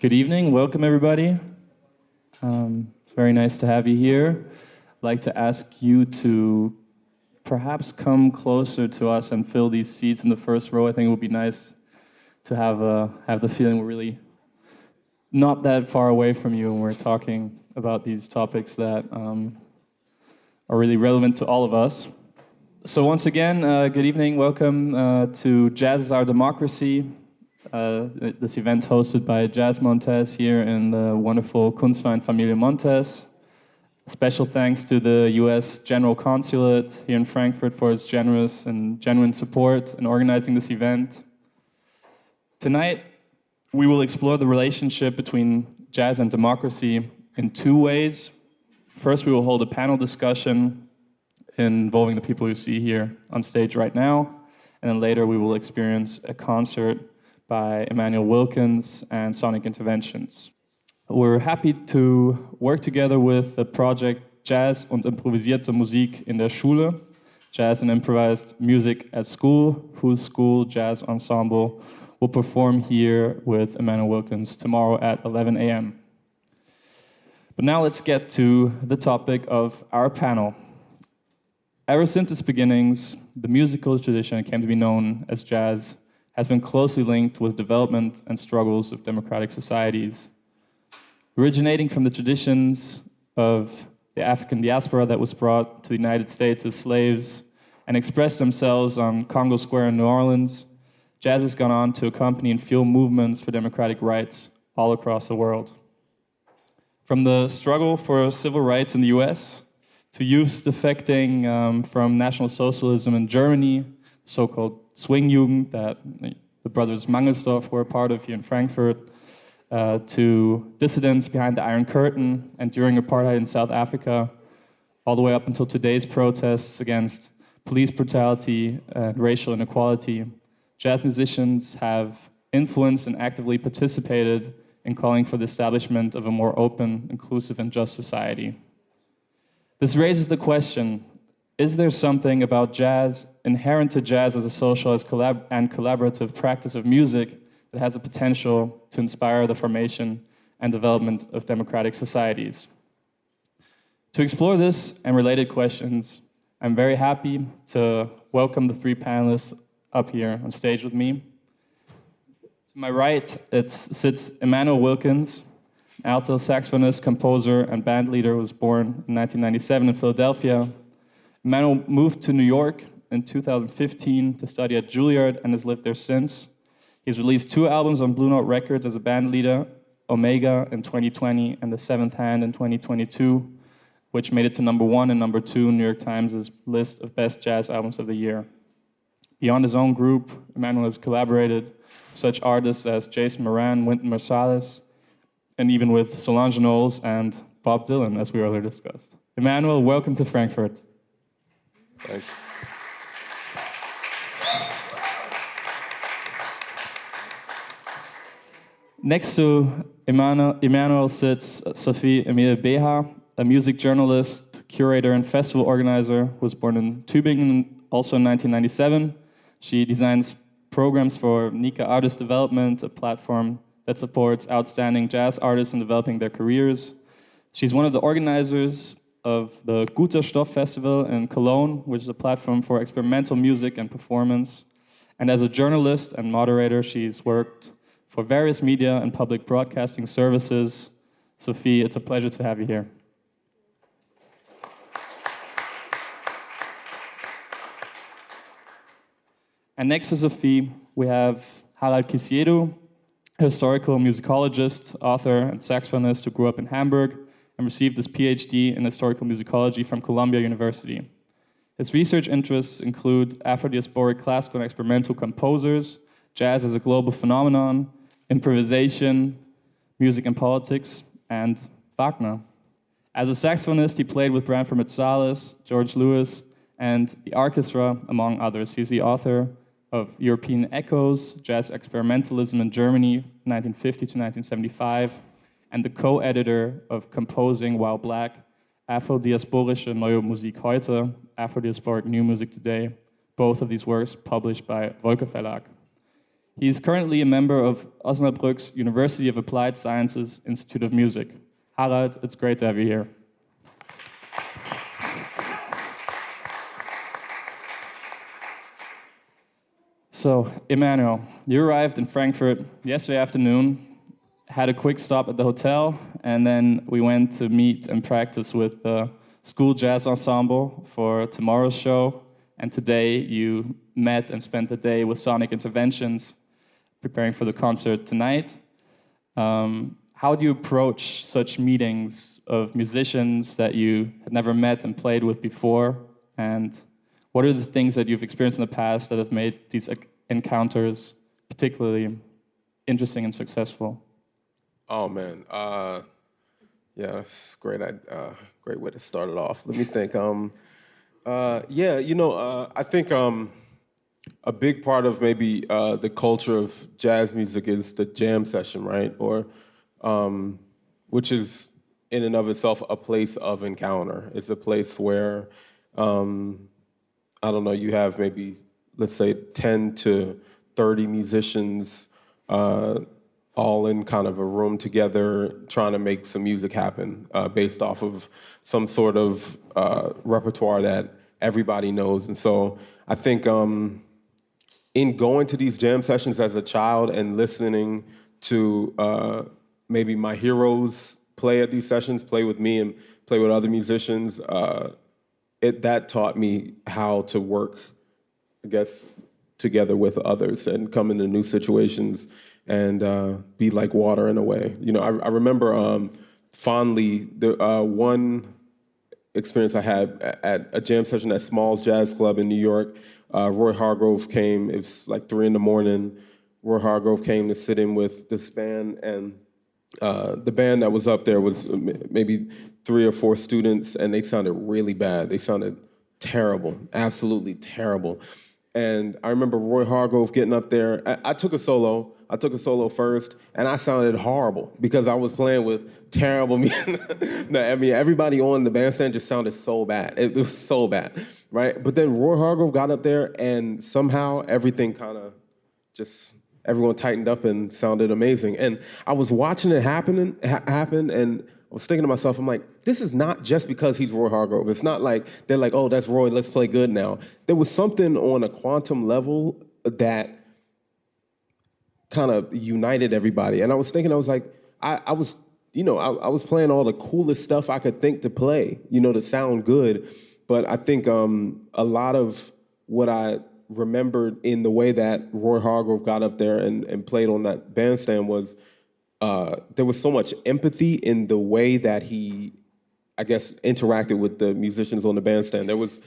Good evening, welcome everybody. It's very nice to have you here. I'd like to ask you to perhaps come closer to us and fill these seats in the first row. I think it would be nice to have the feeling we're really not that far away from you when we're talking about these topics that are really relevant to all of us. So once again, good evening, welcome to Jazz is Our Democracy. This event hosted by Jazz Montes here in the wonderful Kunstverein Familie Montes. Special thanks to the US General Consulate here in Frankfurt for its generous and genuine support in organizing this event. Tonight, we will explore the relationship between jazz and democracy in two ways. First, we will hold a panel discussion involving the people you see here on stage right now, and then later we will experience a concert by Immanuel Wilkins and Sonic Interventions. We're happy to work together with the project Jazz und improvisierte Musik in der Schule, Jazz and Improvised Music at School, whose school jazz ensemble will perform here with Immanuel Wilkins tomorrow at 11 a.m. But now let's get to the topic of our panel. Ever since its beginnings, the musical tradition came to be known as jazz has been closely linked with development and struggles of democratic societies. Originating from the traditions of the African diaspora that was brought to the United States as slaves and expressed themselves on Congo Square in New Orleans, jazz has gone on to accompany and fuel movements for democratic rights all across the world. From the struggle for civil rights in the US, to youths defecting from National Socialism in Germany, so-called Swingjugend that the brothers Mangelsdorff were a part of here in Frankfurt, to dissidents behind the Iron Curtain and during apartheid in South Africa, all the way up until today's protests against police brutality and racial inequality. Jazz musicians have influenced and actively participated in calling for the establishment of a more open, inclusive, and just society. This raises the question, is there something about jazz, inherent to jazz as a social and collaborative practice of music, that has the potential to inspire the formation and development of democratic societies? To explore this and related questions, I'm very happy to welcome the three panelists up here on stage with me. To my right, sits Immanuel Wilkins, alto saxophonist, composer, and band leader who was born in 1997 in Philadelphia. Immanuel moved to New York in 2015 to study at Juilliard and has lived there since. He's released 2 albums on Blue Note Records as a band leader, Omega in 2020 and The Seventh Hand in 2022, which made it to #1 and #2 in New York Times' list of best jazz albums of the year. Beyond his own group, Immanuel has collaborated with such artists as Jason Moran, Wynton Marsalis, and even with Solange Knowles and Bob Dylan, as we earlier discussed. Immanuel, welcome to Frankfurt. Thanks. Next to Immanuel sits Sophie Emilie Beha, a music journalist, curator, and festival organizer who was born in Tübingen, also in 1997. She designs programs for Nika Artist Development, a platform that supports outstanding jazz artists in developing their careers. She's one of the organizers of the Guter Stoff Festival in Cologne, which is a platform for experimental music and performance. And as a journalist and moderator, she's worked for various media and public broadcasting services. Sophie, it's a pleasure to have you here. And next to Sophie, we have Harald Kisiedu, a historical musicologist, author, and saxophonist who grew up in Hamburg and received his PhD in historical musicology from Columbia University. His research interests include Afro-diasporic classical and experimental composers, jazz as a global phenomenon, improvisation, music and politics, and Wagner. As a saxophonist, he played with Branford Marsalis, George Lewis, and the orchestra, among others. He's the author of European Echoes, Jazz Experimentalism in Germany, 1950 to 1975, and the co-editor of Composing While Black, Afro-diasporische Neue Musik heute, Afro-diasporic New Music Today, both of these works published by Volker Verlag. He is currently a member of Osnabrück's University of Applied Sciences Institute of Music. Harald, it's great to have you here. So, Immanuel, you arrived in Frankfurt yesterday afternoon, had a quick stop at the hotel, and then we went to meet and practice with the school jazz ensemble for tomorrow's show. And today you met and spent the day with Sonic Interventions, preparing for the concert tonight. How do you approach such meetings of musicians that you had never met and played with before? And what are the things that you've experienced in the past that have made these encounters particularly interesting and successful? Oh man, yeah, that's great. Great way to start it off. Let me think. I think a big part of maybe the culture of jazz music is the jam session, right? Or which is in and of itself a place of encounter. It's a place where you have maybe, let's say, 10 to 30 musicians all in kind of a room together trying to make some music happen based off of some sort of repertoire that everybody knows. And so I think in going to these jam sessions as a child and listening to maybe my heroes play at these sessions, play with me and play with other musicians, that taught me how to work, I guess, together with others and come into new situations and be like water in a way. You know, I remember fondly the one experience I had at a jam session at Smalls Jazz Club in New York. Roy Hargrove came. It was like 3 a.m. Roy Hargrove came to sit in with this band, and the band that was up there was maybe 3 or 4 students, and they sounded really bad. They sounded terrible, absolutely terrible. And I remember Roy Hargrove getting up there. I took a solo. I took a solo first, and I sounded horrible because I was playing with terrible music. No, I mean, everybody on the bandstand just sounded so bad. It was so bad, right? But then Roy Hargrove got up there, and somehow everything kind of just, everyone tightened up and sounded amazing. And I was watching it happen, and I was thinking to myself, I'm like, this is not just because he's Roy Hargrove. It's not like they're like, oh, that's Roy, let's play good now. There was something on a quantum level that kind of united everybody. And I was thinking, I was like, I was playing all the coolest stuff I could think to play, to sound good. But I think a lot of what I remembered in the way that Roy Hargrove got up there and played on that bandstand was there was so much empathy in the way that he, I guess, interacted with the musicians on the bandstand. It was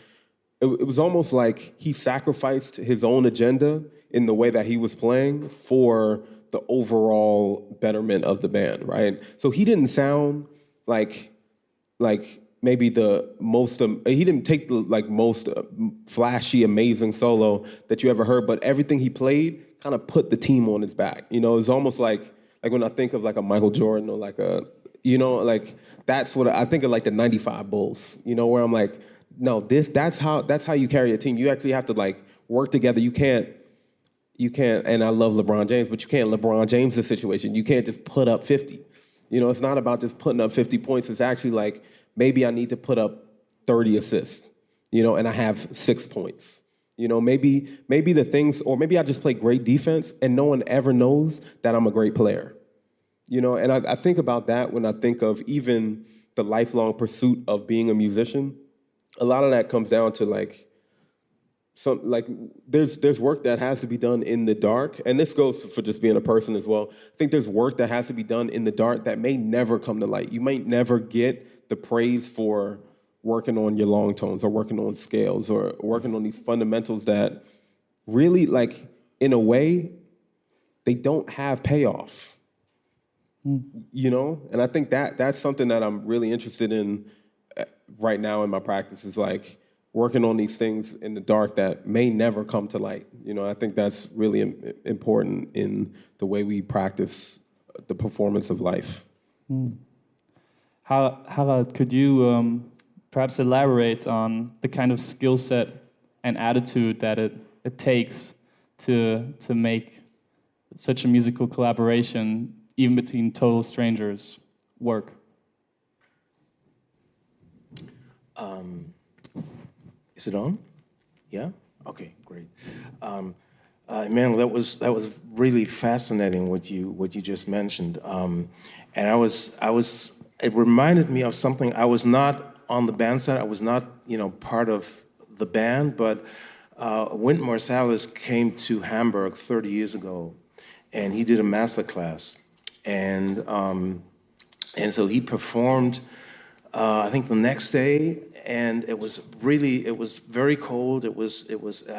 almost like he sacrificed his own agenda in the way that he was playing for the overall betterment of the band, right? So he didn't sound like maybe the most, he didn't take the most flashy, amazing solo that you ever heard, but everything he played kind of put the team on his back. It was almost like when I think of like a Michael Jordan or like a, that's what I think of, like the 95 Bulls, where I'm like, no, that's how you carry a team. You actually have to work together. You can't, and I love LeBron James, but you can't LeBron James the situation. You can't just put up 50. It's not about just putting up 50 points. It's actually like, maybe I need to put up 30 assists, and I have 6 points. Maybe the things, or maybe I just play great defense and no one ever knows that I'm a great player. And I think about that when I think of even the lifelong pursuit of being a musician. A lot of that comes down to there's work that has to be done in the dark, and this goes for just being a person as well. I think there's work that has to be done in the dark that may never come to light. You might never get the praise for working on your long tones or working on scales or working on these fundamentals that really, in a way, they don't have payoff. And I think that's something that I'm really interested in right now in my practice, is working on these things in the dark that may never come to light. I think that's really important in the way we practice the performance of life. Harald, could you perhaps elaborate on the kind of skill set and attitude that it takes to make such a musical collaboration, even between total strangers, work? Is it on? Yeah? Okay, great. Emmanuel, that was really fascinating what you just mentioned. And it reminded me of something. I was not on the band side. I was not, part of the band, but Wynton Marsalis came to Hamburg 30 years ago, and he did a master class. And so he performed, I think the next day, and it was very cold. I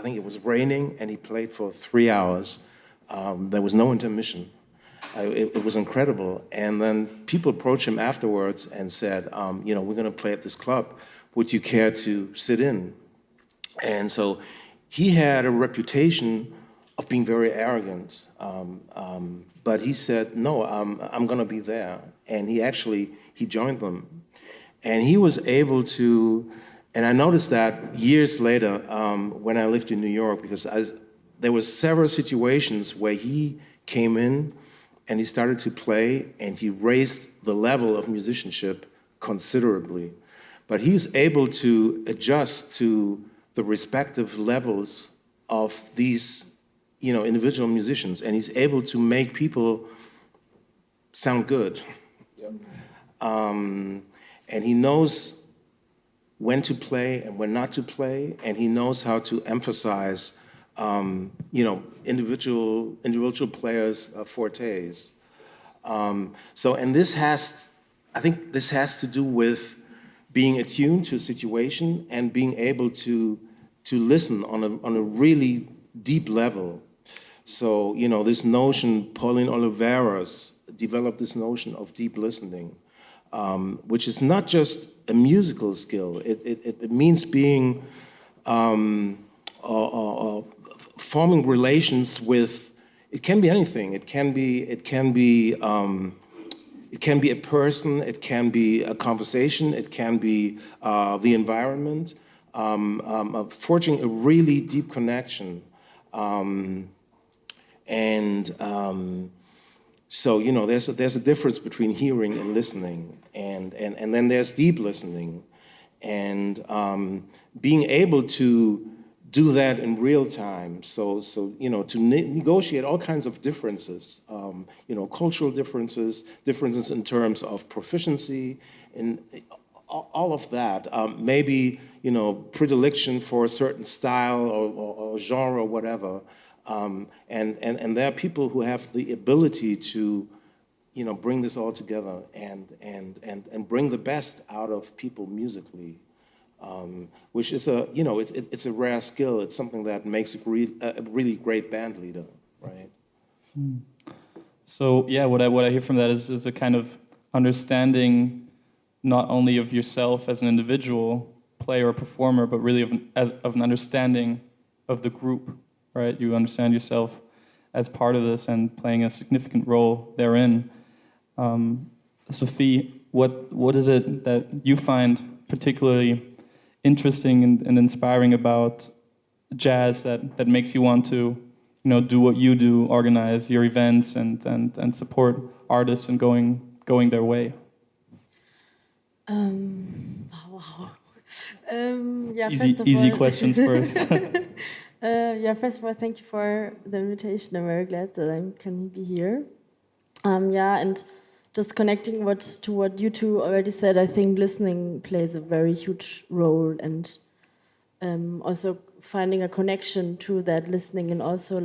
think it was raining, and he played for 3 hours. There was no intermission. It was incredible. And then people approached him afterwards and said, we're going to play at this club. Would you care to sit in? And so he had a reputation of being very arrogant. But he said, no, I'm going to be there. And he joined them. And he was able to, and I noticed that years later when I lived in New York, because there were several situations where he came in and he started to play and he raised the level of musicianship considerably. But he was able to adjust to the respective levels of these, individual musicians, and he's able to make people sound good. Yep. And he knows when to play and when not to play, and he knows how to emphasize, individual players' fortes. I think this has to do with being attuned to a situation and being able to listen on a really deep level. So, this notion, Pauline Oliveras developed this notion of deep listening, which is not just a musical skill. It means being forming relations with. It can be anything. It can be a person. It can be a conversation. It can be the environment. Forging a really deep connection, So there's a difference between hearing and listening, and then there's deep listening, and being able to do that in real time. So to negotiate all kinds of differences, cultural differences in terms of proficiency, and all of that. Maybe predilection for a certain style or genre or whatever. And there are people who have the ability to, bring this all together and bring the best out of people musically, which is it's a rare skill. It's something that makes a really great band leader, right? So yeah, what I hear from that is a kind of understanding not only of yourself as an individual player or performer, but really of an understanding of the group. Right, you understand yourself as part of this and playing a significant role therein. Sophie, what is it that you find particularly interesting and inspiring about jazz that makes you want to, do what you do, organize your events and support artists and going their way? Wow. Yeah, easy questions first. First of all, thank you for the invitation. I'm very glad that I can be here. And just connecting to what you two already said, I think listening plays a very huge role, and also finding a connection to that listening, and also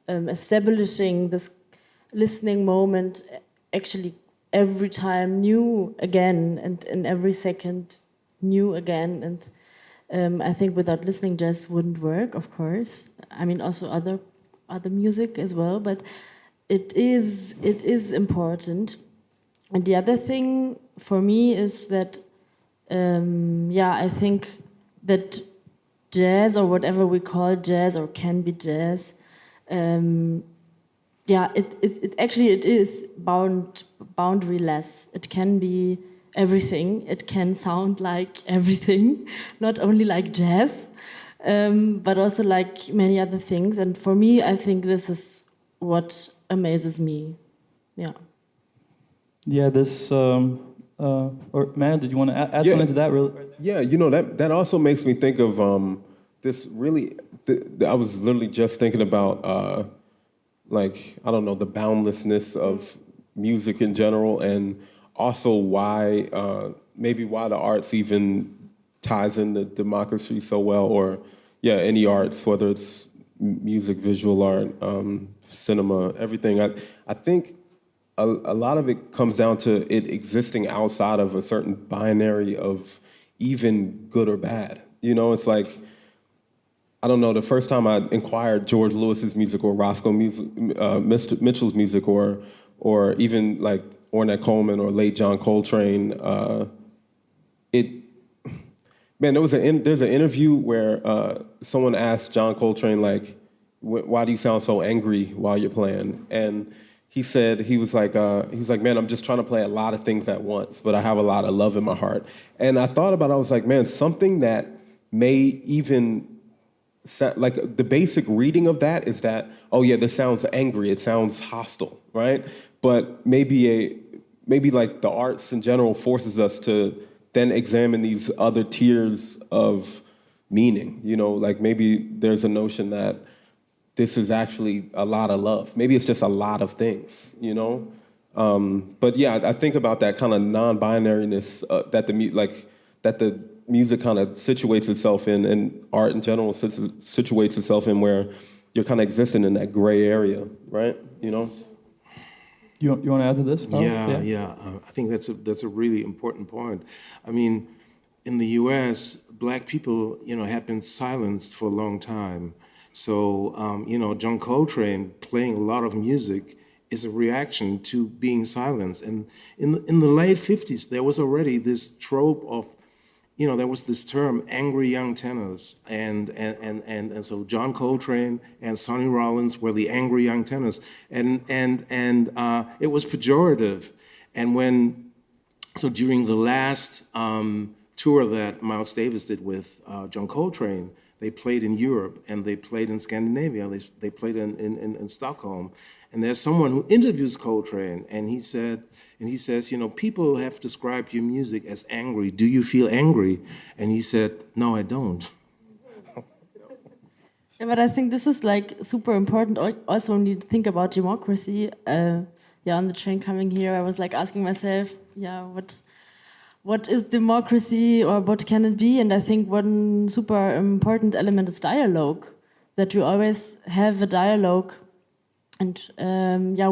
establishing this listening moment actually every time new again, and in every second new again. And I think without listening, jazz wouldn't work, of course. I mean, also other music as well, but it is important. And the other thing for me is that, I think that jazz, or whatever we call jazz or can be jazz, it actually is boundaryless. It can be everything. It can sound like everything, not only like jazz, but also like many other things. And for me, I think this is what amazes me. Yeah. Yeah, this, or Matt, did you want to add Yeah. something to that? Really? Yeah, that also makes me think of this really. I was literally just thinking about like, I don't know, the boundlessness of music in general, and also why maybe why the arts even ties into democracy so well, or yeah, any arts, whether it's music, visual art, cinema, everything. I think a lot of it comes down to it existing outside of a certain binary of even good or bad. You know, it's like, I don't know, the first time I inquired George Lewis's music or Roscoe Mitchell's music, or even like Ornette Coleman or late John Coltrane, there's an interview where someone asked John Coltrane, like, why do you sound so angry while you're playing? And he said, he was like, man, I'm just trying to play a lot of things at once, but I have a lot of love in my heart. And I thought about it, I was like, man, something that may even, like the basic reading of that is that, oh yeah, this sounds angry, it sounds hostile, right? But maybe like the arts in general forces us to then examine these other tiers of meaning, you know, like maybe there's a notion that this is actually a lot of love. Maybe it's just a lot of things, you know? But yeah, I think about that kind of non-binariness that the music kind of situates itself in, and art in general situates itself in, where you're kind of existing in that gray area, right? You know? You want to add to this, Paul? Yeah. I think that's a really important point. I mean, in the U.S., black people, have been silenced for a long time. So, John Coltrane playing a lot of music is a reaction to being silenced. And in the late 50s, there was already this trope of, there was this term, angry young tenors. And so John Coltrane and Sonny Rollins were the angry young tenors. And it was pejorative. And so during the last tour that Miles Davis did with John Coltrane, they played in Europe and they played in Scandinavia. They played in Stockholm. And there's someone who interviews Coltrane, and he says, people have described your music as angry. Do you feel angry? And he said, no, I don't. Yeah, but I think this is like super important. Also, when you think about democracy, on the train coming here, I was like asking myself, what is democracy, or what can it be? And I think one super important element is dialogue, that we always have a dialogue, and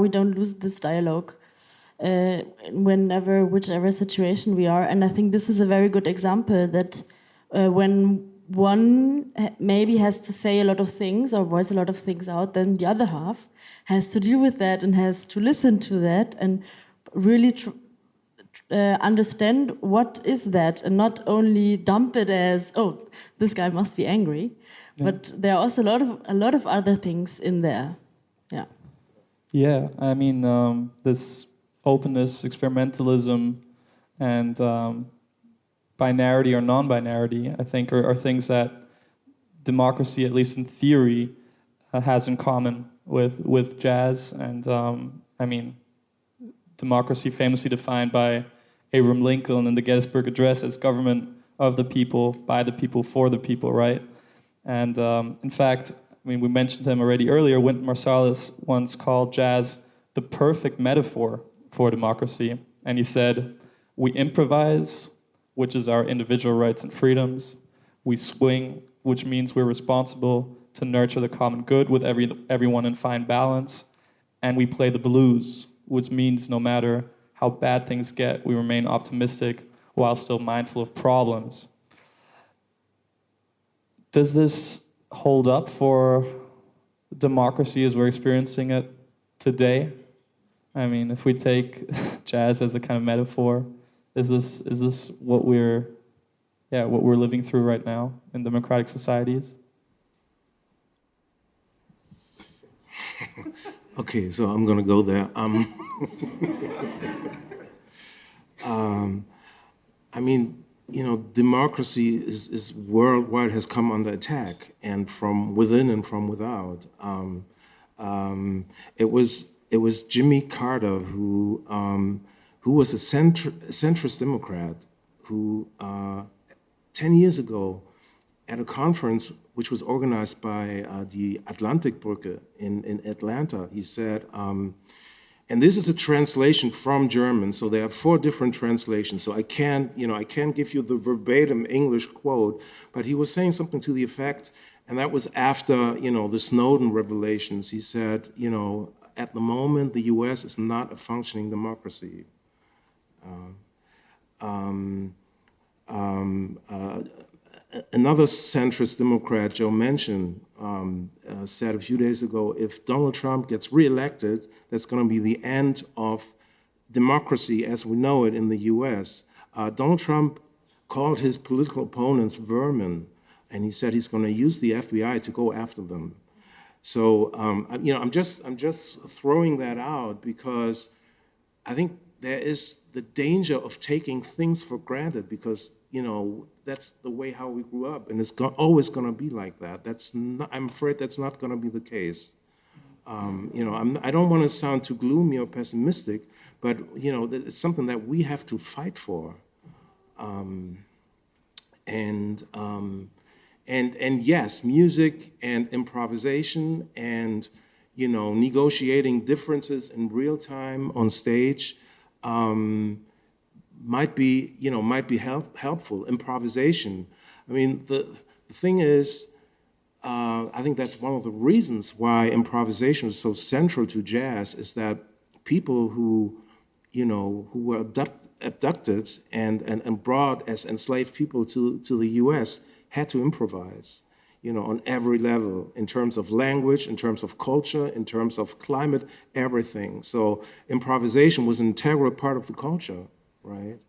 we don't lose this dialogue whichever situation we are. And I think this is a very good example that when one maybe has to say a lot of things or voice a lot of things out, then the other half has to deal with that and has to listen to that and really understand what is that, and not only dump it as, oh, this guy must be angry, but there are also a lot of other things in there. Yeah, I mean, this openness, experimentalism, and binarity or non-binarity, I think, are things that democracy, at least in theory, has in common with jazz. And I mean, democracy famously defined by Abraham Lincoln in the Gettysburg Address as government of the people, by the people, for the people, right? And in fact, I mean, we mentioned him already earlier, Wynton Marsalis once called jazz the perfect metaphor for democracy. And he said, we improvise, which is our individual rights and freedoms. We swing, which means we're responsible to nurture the common good with everyone in fine balance. And we play the blues, which means no matter how bad things get, we remain optimistic while still mindful of problems. Does this hold up for democracy as we're experiencing it today? I mean, if we take jazz as a kind of metaphor, is this what we're living through right now in democratic societies? Okay, so I'm gonna go there. I mean, democracy is worldwide, has come under attack, and from within and from without. It was Jimmy Carter who was a centrist Democrat who 10 years ago at a conference which was organized by the Atlantikbrücke in Atlanta, he said, and this is a translation from German, so there are 4 different translations. So I can't give you the verbatim English quote, but he was saying something to the effect, and that was after, the Snowden revelations. He said, at the moment, the US is not a functioning democracy. Another centrist Democrat, Joe Manchin, said a few days ago, if Donald Trump gets reelected, that's going to be the end of democracy as we know it in the US. Donald Trump called his political opponents vermin, and he said he's going to use the FBI to go after them. So, I'm just throwing that out because I think there is the danger of taking things for granted because, that's the way how we grew up, and it's always going to be like that. I'm afraid that's not going to be the case. I don't want to sound too gloomy or pessimistic, but, it's something that we have to fight for. And yes, music and improvisation and, negotiating differences in real time on stage might be helpful. Improvisation. I mean, the thing is, I think that's one of the reasons why improvisation is so central to jazz is that people who were abducted and brought as enslaved people to the US had to improvise, on every level, in terms of language, in terms of culture, in terms of climate, everything. So improvisation was an integral part of the culture, right?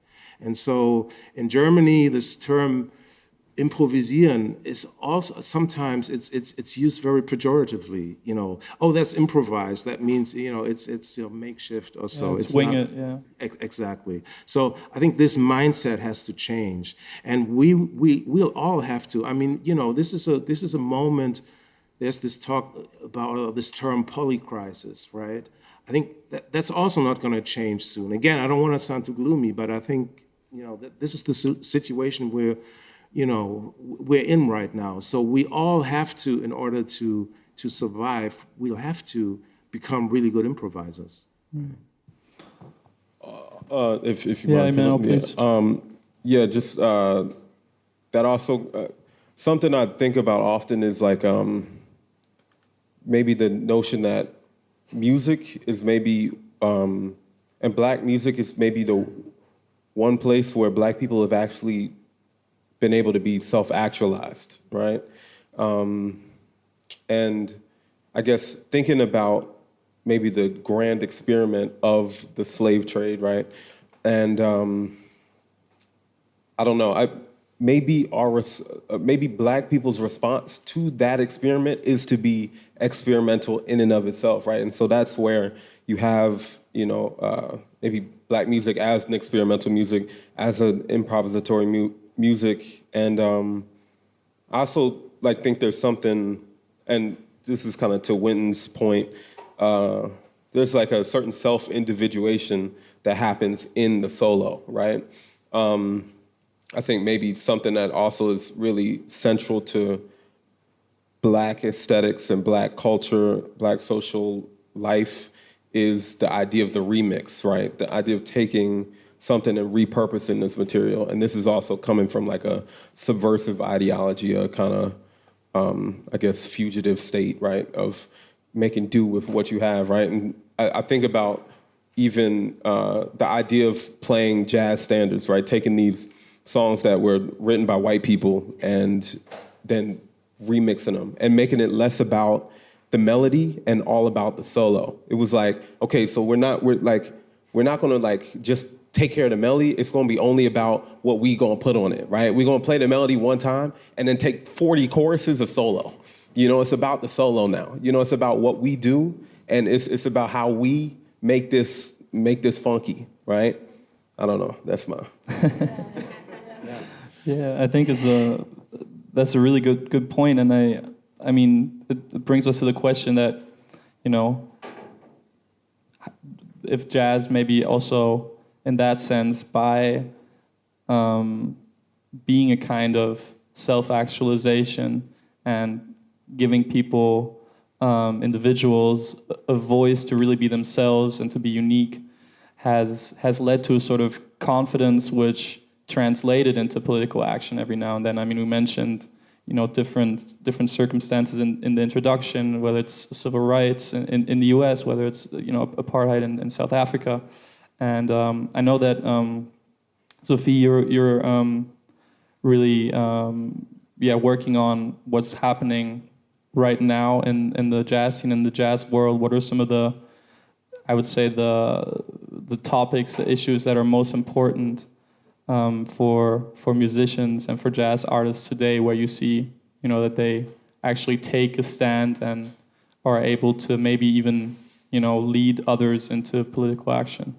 And so in Germany, this term improvisieren is also sometimes it's used very pejoratively. Oh, that's improvised. That means it's makeshift or so. It's wing it. Yeah. Exactly. So I think this mindset has to change, and we'll all have to. I mean, this is a moment. There's this talk about this term polycrisis, right? I think that's also not going to change soon. Again, I don't want to sound too gloomy, but I think that this is the situation where we're in right now. So we all have to, in order to survive, we'll have to become really good improvisers. If you mind, Immanuel, please. Just that also something I think about often is like maybe the notion that music is maybe and Black music is maybe the one place where Black people have actually been able to be self-actualized, right? And I guess thinking about maybe the grand experiment of the slave trade, right? And I don't know, maybe Black people's response to that experiment is to be experimental in and of itself, right? And so that's where you have, maybe Black music as an experimental music, as an improvisatory music, and I also think there's something, and this is kind of to Winton's point. There's like a certain self-individuation that happens in the solo, right? I think maybe something that also is really central to Black aesthetics and Black culture, Black social life, is the idea of the remix, right? The idea of taking something and repurposing this material. And this is also coming from like a subversive ideology, a kind of, fugitive state, right? Of making do with what you have, right? And I think about even the idea of playing jazz standards, right? Taking these songs that were written by white people and then remixing them and making it less about the melody and all about the solo. It was like, okay, so we're not gonna just take care of the melody. It's gonna be only about what we gonna put on it, right? We're gonna play the melody one time and then take 40 choruses of solo. It's about the solo now. It's about what we do, and it's about how we make this funky, right? I don't know. That's my. Yeah, I think that's a really good point, and I mean it brings us to the question that if jazz maybe also in that sense by being a kind of self-actualization and giving people, individuals, a voice to really be themselves and to be unique has led to a sort of confidence which translated into political action every now and then. I mean, we mentioned, different circumstances in the introduction, whether it's civil rights in the U.S., whether it's, apartheid in South Africa. And I know that, Sophie, you're really, working on what's happening right now in the jazz scene, in the jazz world. What are some of the, I would say, the topics, the issues that are most important for musicians and for jazz artists today, where you see, that they actually take a stand and are able to maybe even, lead others into political action?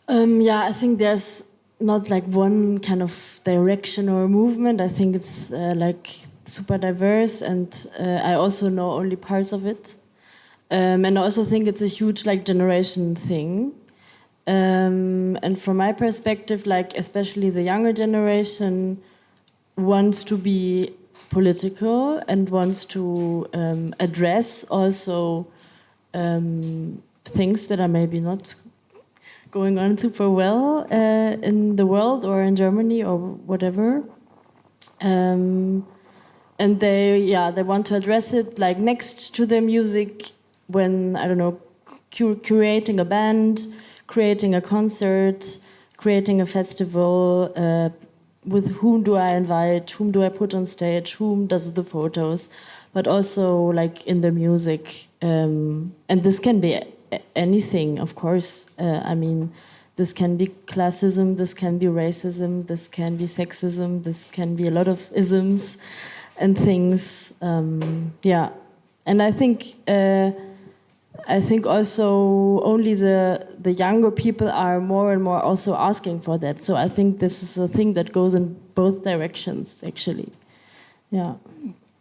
I think there's not like one kind of direction or movement. I think it's like super diverse, and I also know only parts of it. And I also think it's a huge like generation thing. And from my perspective, like especially the younger generation wants to be political and wants to address also things that are maybe not going on super well in the world or in Germany or whatever. And they want to address it like next to their music when, I don't know, curating a band, creating a concert, creating a festival, with whom do I invite, whom do I put on stage, whom does the photos, but also like in the music. And this can be anything, of course. I mean, this can be classism, this can be racism, this can be sexism, this can be a lot of isms and things. And I think also only the younger people are more and more also asking for that. So I think this is a thing that goes in both directions, actually. Yeah.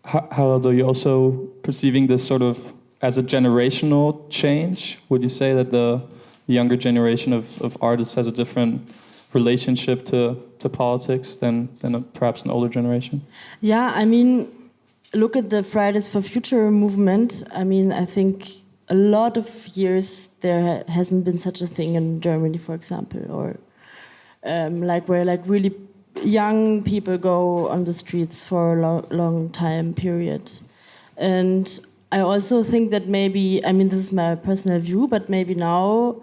Harald, are you also perceiving this sort of as a generational change? Would you say that the younger generation of artists has a different relationship to politics than perhaps an older generation? Yeah, I mean, look at the Fridays for Future movement. I mean, I think a lot of years there hasn't been such a thing in Germany, for example, or like where like really young people go on the streets for a long time period. And I also think that maybe, I mean, this is my personal view, but maybe now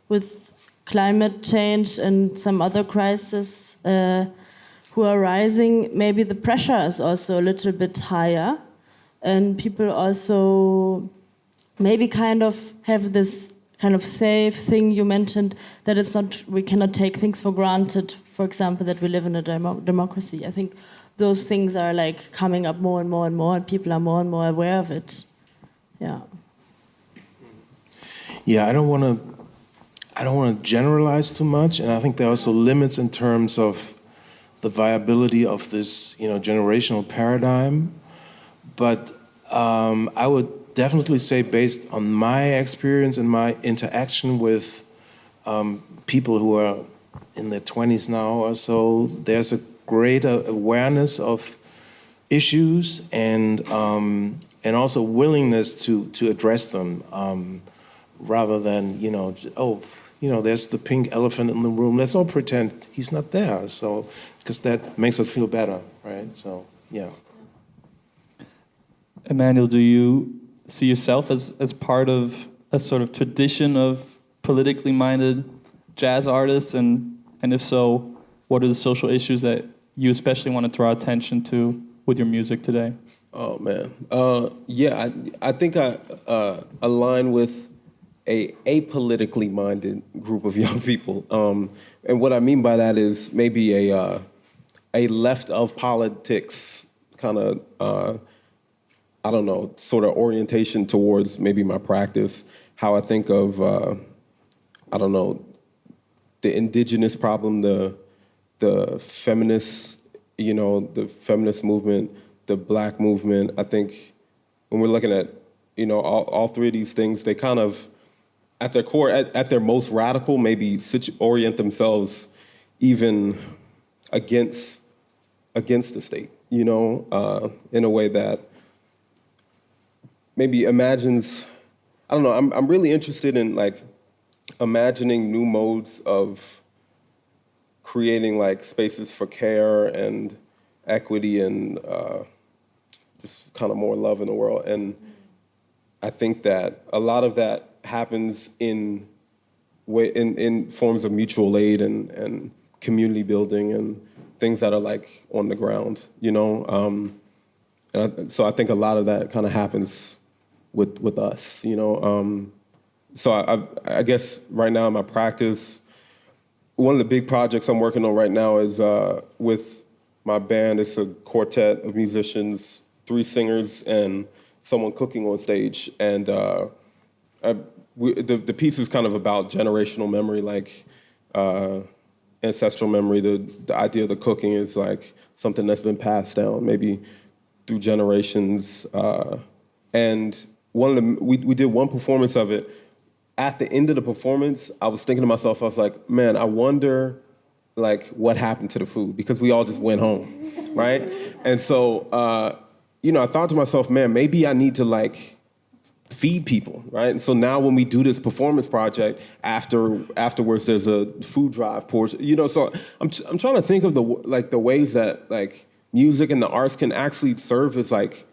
with climate change and some other crises who are rising, maybe the pressure is also a little bit higher, and people also maybe kind of have this kind of safe thing you mentioned, that it's not, we cannot take things for granted, for example, that we live in a democracy. I think those things are like coming up more and more and more, and people are more and more aware of it. Yeah. Yeah, I don't want to generalize too much, and I think there are also limits in terms of the viability of this, generational paradigm. But I would definitely say, based on my experience and my interaction with people who are in their 20s now or so, there's a greater awareness of issues and also willingness to address them, rather than there's the pink elephant in the room. Let's all pretend he's not there. So, because that makes us feel better, right? So, yeah. Immanuel, do you see yourself as part of a sort of tradition of politically minded jazz artists? And if so, what are the social issues that you especially want to draw attention to with your music today? Oh, man. I think I align with a apolitically minded group of young people. And what I mean by that is maybe a left of politics kind of, sort of orientation towards maybe my practice, how I think of, the indigenous problem, the feminist, the feminist movement, the black movement. I think when we're looking at all three of these things, they kind of, at their core, at their most radical, maybe orient themselves even against the state, in a way that maybe imagines, I don't know, I'm really interested in like imagining new modes of creating like spaces for care and equity and just kind of more love in the world. And I think that a lot of that happens in forms of mutual aid and community building and things that are like on the ground, so I think a lot of that kind of happens with us, So I guess right now in my practice, one of the big projects I'm working on right now is with my band. It's a quartet of musicians, 3 singers, and someone cooking on stage. And the piece is kind of about generational memory, like ancestral memory. The idea of the cooking is like something that's been passed down, maybe through generations. And we did one performance of it. At the end of the performance, I was thinking to myself, I was like, man, I wonder like what happened to the food, because we all just went home, right? And so, I thought to myself, man, maybe I need to like feed people, right? And so now when we do this performance project, afterwards there's a food drive portion, so I'm trying to think of the ways that like music and the arts can actually serve as like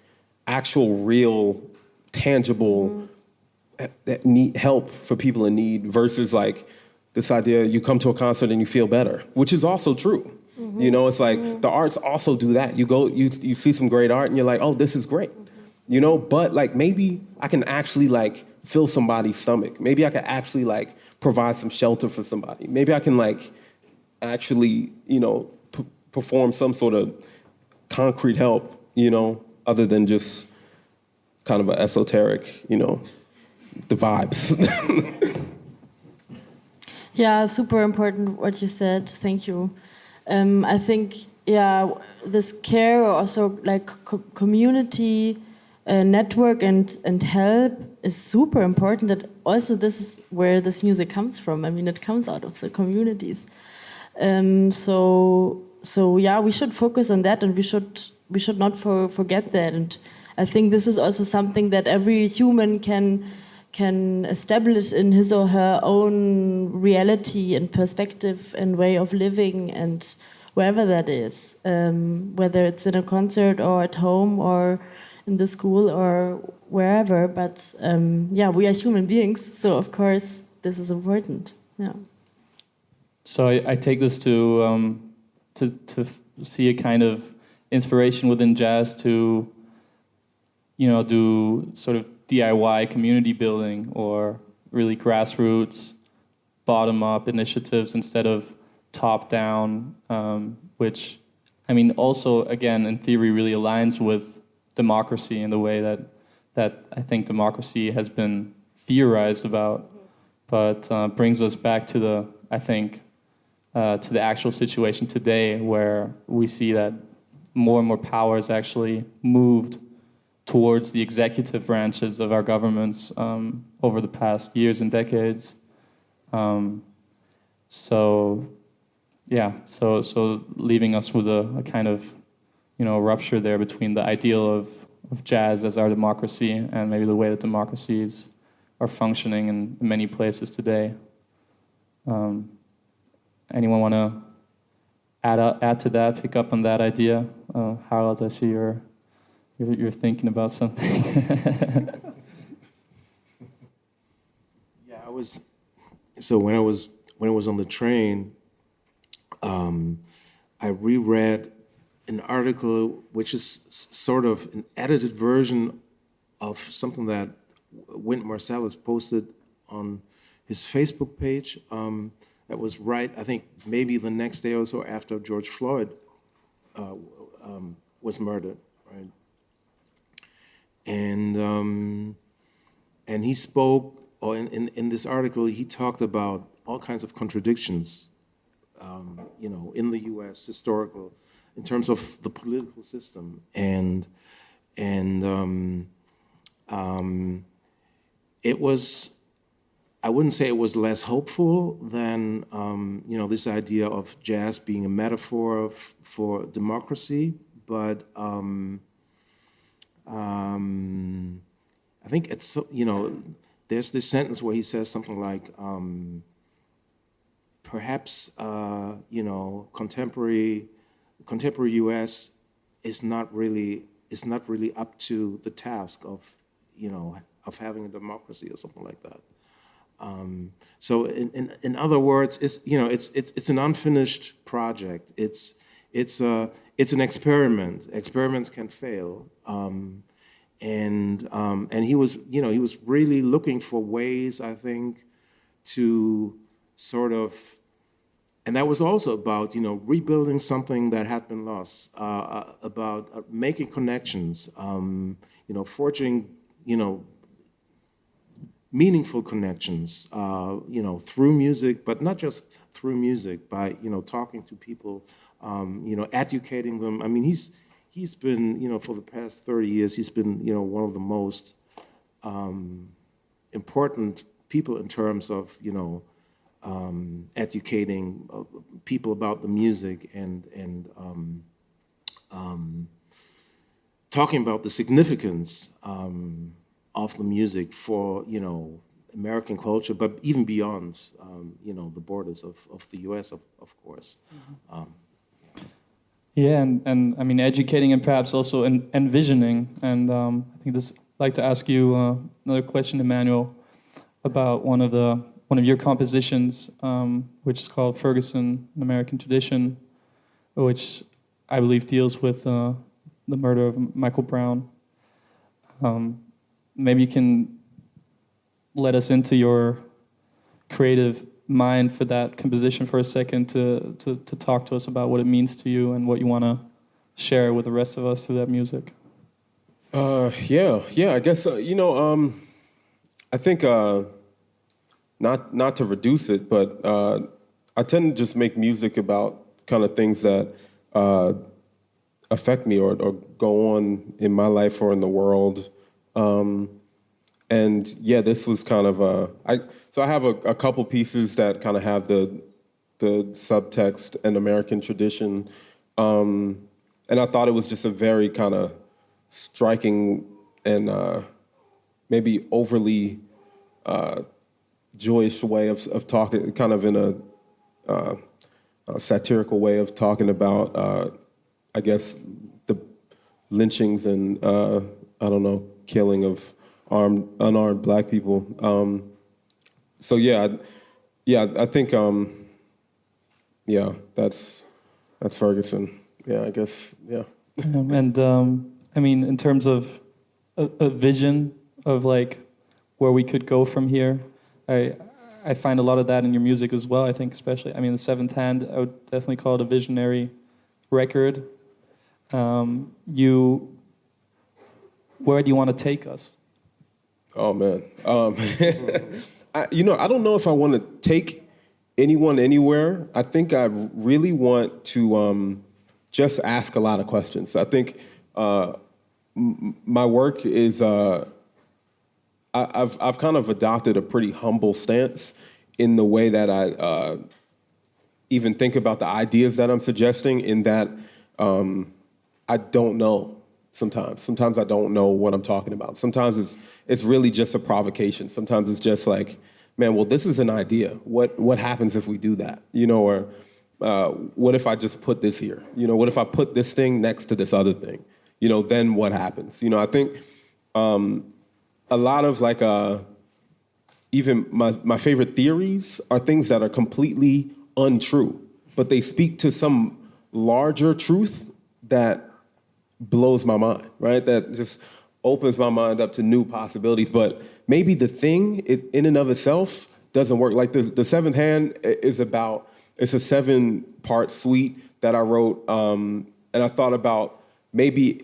actual, real, tangible that need help for people in need, versus like this idea you come to a concert and you feel better, which is also true. Mm-hmm. It's like the arts also do that. You go, you see some great art and you're like, oh, this is great. But like maybe I can actually like fill somebody's stomach. Maybe I can actually like provide some shelter for somebody. Maybe I can like actually, perform some sort of concrete help, other than just kind of an esoteric, the vibes. Yeah, super important what you said. Thank you. I think, this care, also like community network and help is super important. That also this is where this music comes from. I mean, it comes out of the communities. So we should focus on that, and we should not forget that. And I think this is also something that every human can establish in his or her own reality and perspective and way of living, and wherever that is, whether it's in a concert or at home or in the school or wherever. But we are human beings, so of course this is important. Yeah. So I take this to see a kind of inspiration within jazz to, do sort of DIY community building or really grassroots, bottom-up initiatives instead of top-down, which, I mean, also, again, in theory, really aligns with democracy in the way that I think democracy has been theorized about, but brings us back to the actual situation today, where we see that more and more power is actually moved towards the executive branches of our governments over the past years and decades. So leaving us with a kind of, rupture there between the ideal of jazz as our democracy and maybe the way that democracies are functioning in many places today. Anyone want to add to that, pick up on that idea? Harald, I see you're thinking about something. Yeah, So when I was on the train, I reread an article which is sort of an edited version of something that Wynton Marsalis posted on his Facebook page. That was I think maybe the next day or so after George Floyd was murdered, right? And he spoke, or in this article, he talked about all kinds of contradictions, in the U.S. historical, in terms of the political system, and It was, I wouldn't say it was less hopeful than, this idea of jazz being a metaphor for democracy, but I think it's, there's this sentence where he says something like, perhaps, contemporary U.S. is not really up to the task of having a democracy or something like that. So in other words, it's an unfinished project. It's an experiment. Experiments can fail, and he was really looking for ways, I think, to sort of, and that was also about rebuilding something that had been lost, about making connections, forging meaningful connections, through music, but not just through music, by talking to people, educating them. I mean, he's been for the past 30 years, he's been one of the most important people in terms of educating people about the music and talking about the significance of the music for American culture, but even beyond the borders of the U.S. of course. Yeah, and I mean educating and perhaps also envisioning. And I think I'd like to ask you another question, Immanuel, about one of your compositions, which is called Ferguson, an American Tradition, which I believe deals with the murder of Michael Brown. Maybe you can let us into your creative mind for that composition for a second to talk to us about what it means to you and what you want to share with the rest of us through that music. Yeah. I guess I think not to reduce it, but I tend to just make music about kind of things that affect me or go on in my life or in the world. And yeah, this was kind of so I have a couple pieces that kind of have the subtext and American tradition, and I thought it was just a very kind of striking and maybe overly joyous way of talking, kind of in a satirical way of talking about, I guess, the lynchings and killing of unarmed Black people. So I think that's Ferguson. Yeah, I guess yeah. I mean, in terms of a vision of like where we could go from here, I find a lot of that in your music as well. I think especially, I mean, The Seventh Hand, I would definitely call it a visionary record. Where do you want to take us? Oh man, I don't know if I want to take anyone anywhere. I think I really want to just ask a lot of questions. I think my work is I've kind of adopted a pretty humble stance in the way that I even think about the ideas that I'm suggesting. In that I don't know. Sometimes I don't know what I'm talking about. Sometimes it's really just a provocation. Sometimes it's just like, man, well, this is an idea. What happens if we do that? Or what if I just put this here? What if I put this thing next to this other thing? Then what happens? I think a lot of like even my favorite theories are things that are completely untrue, but they speak to some larger truth that blows my mind, right? That just opens my mind up to new possibilities. But maybe the thing in and of itself doesn't work. Like the Seventh Hand is it's a 7-part suite that I wrote, and I thought about maybe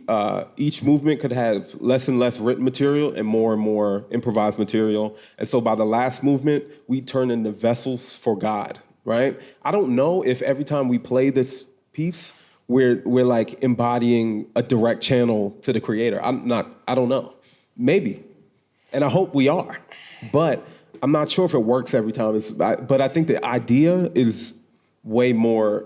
each movement could have less and less written material and more improvised material. And so by the last movement, we turn into vessels for God, right? I don't know if every time we play this piece, we're like embodying a direct channel to the creator. I don't know. Maybe, And I hope we are. But I'm not sure if it works every time. But I think the idea is way more,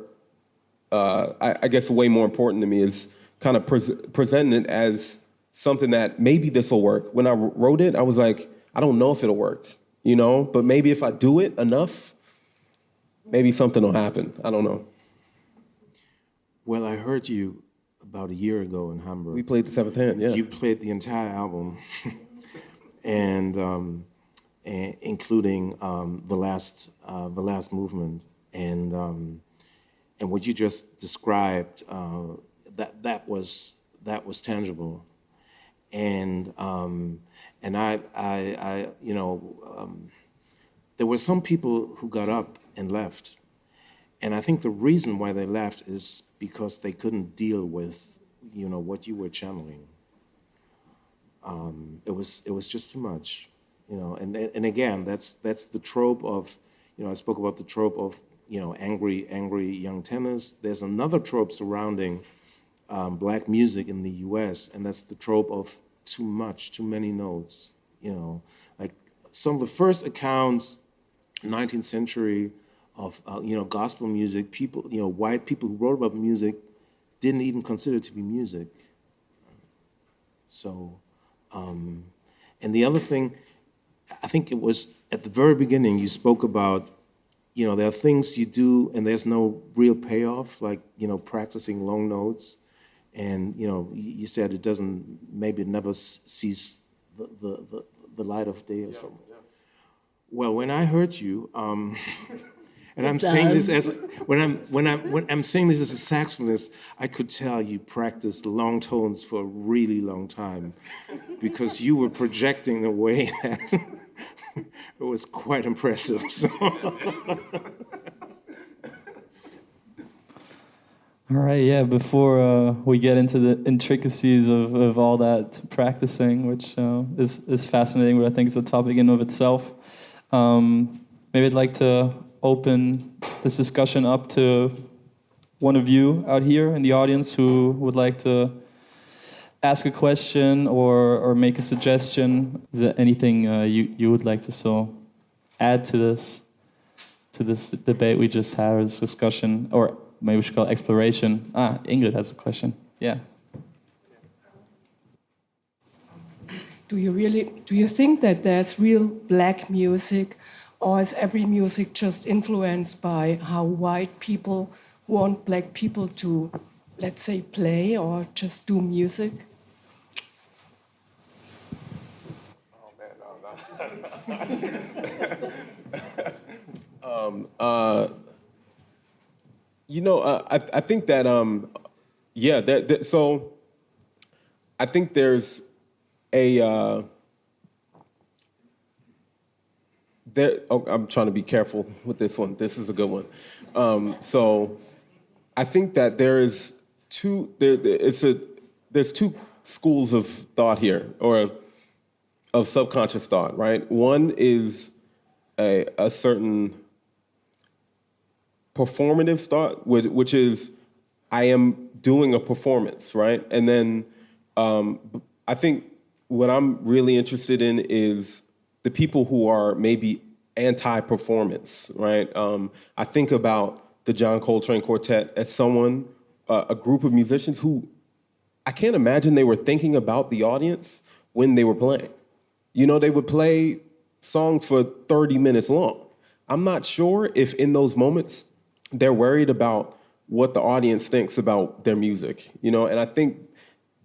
I guess way more important to me, is kind of presenting it as something that maybe this will work. When I wrote it, I was like, I don't know if it'll work, you know? But maybe if I do it enough, maybe something will happen. I don't know. Well, I heard you about a year ago in Hamburg. We played the seventh hand, yeah. You played the entire album, and including the last movement, and what you just described. That was tangible, and I you know, there were some people who got up and left. And I think the reason why they left is because they couldn't deal with, you know, what you were channeling. It was just too much, you know. And again, that's the trope of, you know, I spoke about the trope of, you know, angry young tenors. There's another trope surrounding black music in the U.S., and that's the trope of too many notes. You know, like some of the first accounts, 19th century. Of you know, gospel music, people, you know, white people who wrote about music didn't even consider it to be music. So, and the other thing, I think it was at the very beginning, you spoke about, you know, there are things you do and there's no real payoff, like, you know, practicing long notes, and, you know, you said it never sees the light of day or something. Yeah. Well, when I heard you, and I'm saying this as when I'm saying this as a saxophonist, I could tell you practiced long tones for a really long time, because you were projecting in a way that it was quite impressive. So. All right, yeah. Before we get into the intricacies of all that practicing, which is fascinating, but I think it's a topic in and of itself. Maybe I'd like to open this discussion up to one of you out here in the audience who would like to ask a question or make a suggestion. Is there anything you would like to add to this debate we just had, or this discussion, or maybe we should call it exploration? Ingrid has a question. Yeah. Do you think that there's real black music, or is every music just influenced by how white people want black people to, let's say, play or just do music? Oh man, no. You know, I think that so I think there's I'm trying to be careful with this one. This is a good one. So I think that there's two schools of thought here, or of subconscious thought, right? One is a certain performative thought, which is I am doing a performance, right? And then I think what I'm really interested in is the people who are maybe anti-performance, right? I think about the John Coltrane Quartet as a group of musicians who I can't imagine they were thinking about the audience when they were playing. You know, they would play songs for 30 minutes long. I'm not sure if in those moments they're worried about what the audience thinks about their music, you know? And I think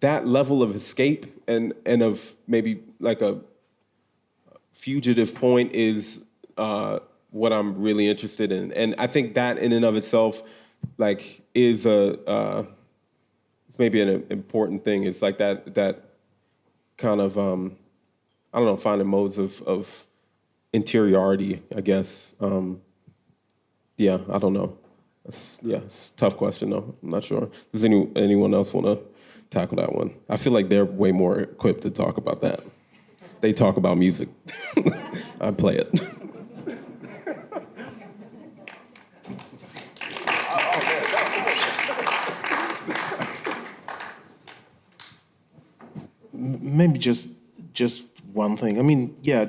that level of escape and of maybe like a fugitive point is what I'm really interested in. And I think that in and of itself, like, is it's maybe an important thing. It's like that kind of, I don't know, finding modes of interiority, I guess. Yeah, I don't know. It's a tough question, though. I'm not sure. Does anyone else want to tackle that one? I feel like they're way more equipped to talk about that. They talk about music. I play it. Maybe just one thing. I mean, yeah,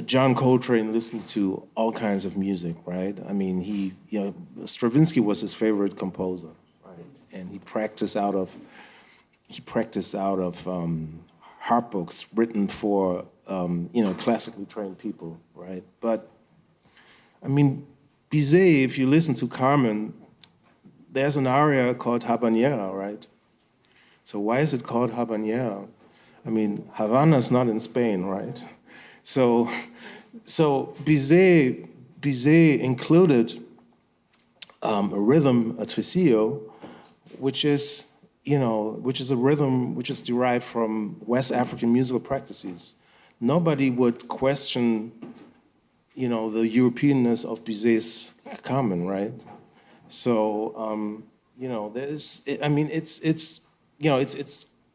John Coltrane listened to all kinds of music, right? I mean, Stravinsky was his favorite composer, right? And he practiced out of harp books written for classically trained people, right? But I mean, Bizet, if you listen to Carmen, there's an aria called Habanera, right? So why is it called Habanera? I mean, Havana's not in Spain, right? So Bizet included a rhythm, a tresillo, which is a rhythm which is derived from West African musical practices. Nobody would question, the Europeanness of Bizet's Carmen, right? So,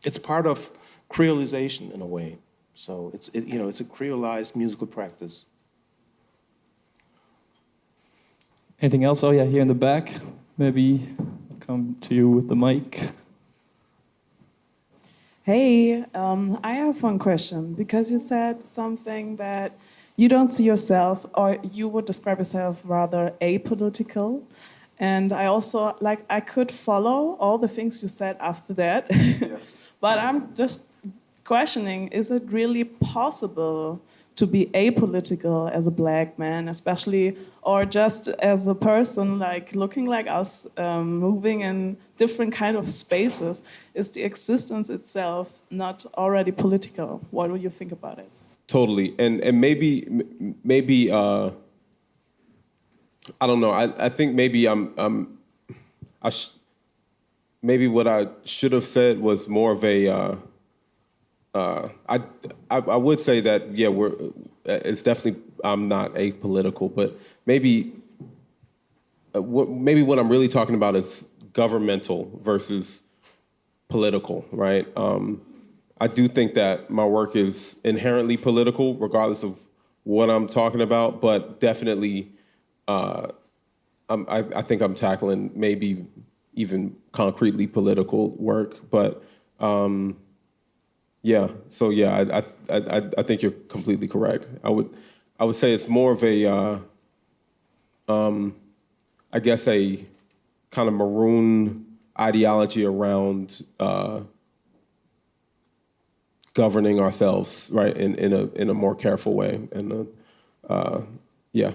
it's part of creolization in a way. So it's a creolized musical practice. Anything else? Oh yeah, here in the back. Maybe I'll come to you with the mic. Hey, I have one question, because you said something that you don't see yourself, or you would describe yourself rather apolitical. And I also, I could follow all the things you said after that, yeah. But I'm just questioning, is it really possible to be apolitical as a black man, especially, or just as a person looking like us, moving in different kind of spaces? Is the existence itself not already political? What do you think about it? Totally, and maybe I don't know. I think maybe maybe what I should have said was more of a. I would say that it's definitely I'm not apolitical, but maybe what I'm really talking about is governmental versus political, right? I do think that my work is inherently political, regardless of what I'm talking about, but definitely I think I'm tackling maybe even concretely political work, but. Yeah. So yeah, I think you're completely correct. I would say it's more of a, I guess a kind of maroon ideology around governing ourselves, right, in a more careful way, and yeah.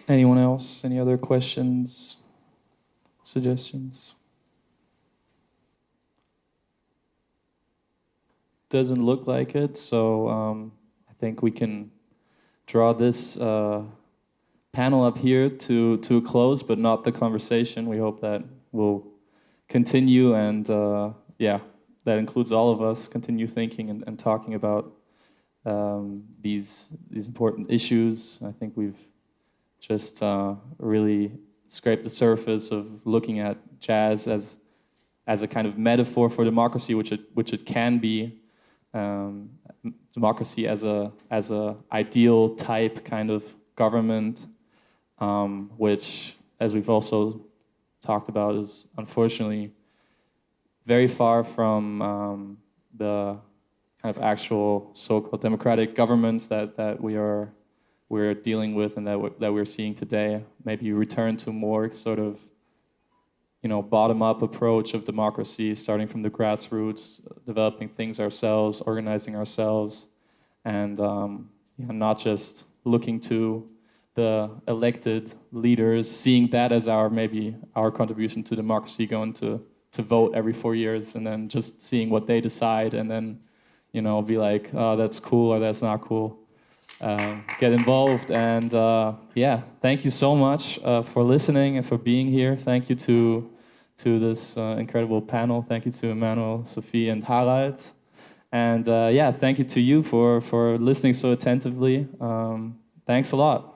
Anyone else? Any other questions? Suggestions? Doesn't look like it, so I think we can draw this panel up here to a close, but not the conversation. We hope that will continue, and that includes all of us, continue thinking and talking about these important issues. I think we've just really scrape the surface of looking at jazz as a kind of metaphor for democracy, which it can be. Democracy as a ideal type kind of government, which, as we've also talked about, is unfortunately very far from the kind of actual so-called democratic governments that we're dealing with and that we're seeing today. Maybe return to more sort of, bottom-up approach of democracy, starting from the grassroots, developing things ourselves, organizing ourselves, and not just looking to the elected leaders, seeing that as our contribution to democracy, going to vote every 4 years, and then just seeing what they decide, and then be like, oh, that's cool or that's not cool. Get involved, and thank you so much for listening and for being here. Thank you to this incredible panel. Thank you to Immanuel, Sophie, and Harald, and thank you to you for listening so attentively. Thanks a lot.